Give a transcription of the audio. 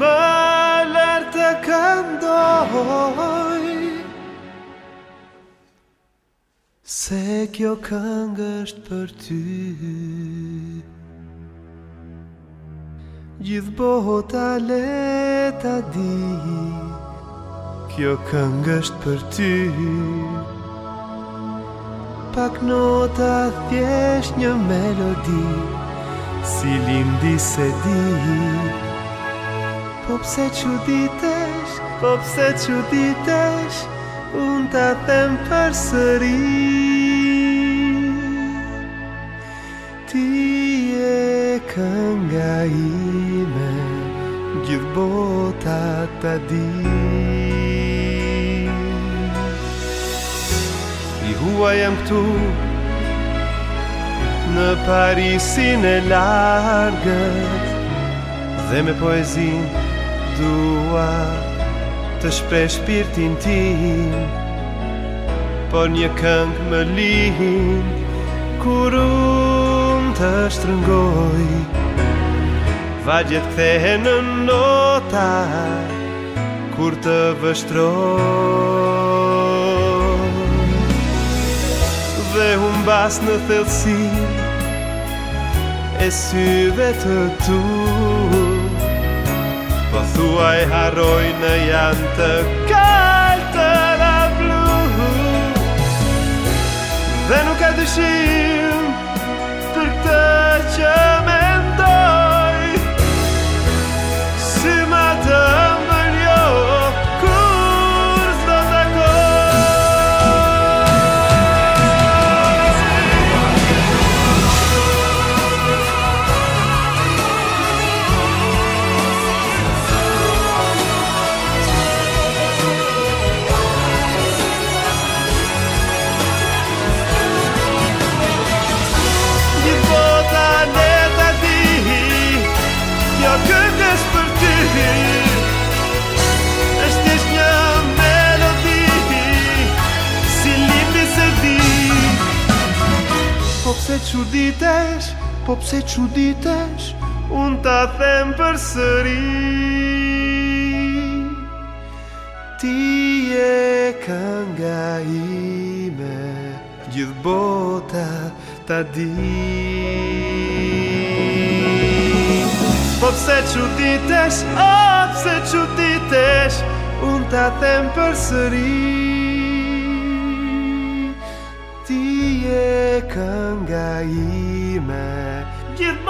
më lart të këndoj, se kjo këngë është për ty. Gjithë bota le ta di, kjo këngë është për ty. Pak nota thjesht një melodi, si lindi se di. Po pse çuditesh, po pse çuditesh, unë ta them përsëri. Ti je kënga ime, gjithë bota ta di. I huaj jam këtu, në Parisin e largët, dhe me poezin dua të shpreh shpirtin tim. Por një këngë më lihin kur unë të shtrëngoj, vajgjet kthehen në nota kur të vështroj. Dhe humbas në thellësi e syve të tu, po thuaj harroj në janë të kaltëra blu. Dhe nuk ka dyshim për këtë që mendoj, si ma të ëmbël jo kur s'do kjo këngë është për ty, është thjesht një melodi, si lindi se di. Po pse çuditesh, po pse çuditesh, unë ta them përsëri. Ti je kënga ime, gjithë bota ta di. Po pse çuditesh, oh pse çuditesh, unë ta them përsëri. Ti je kënga ime, gjithë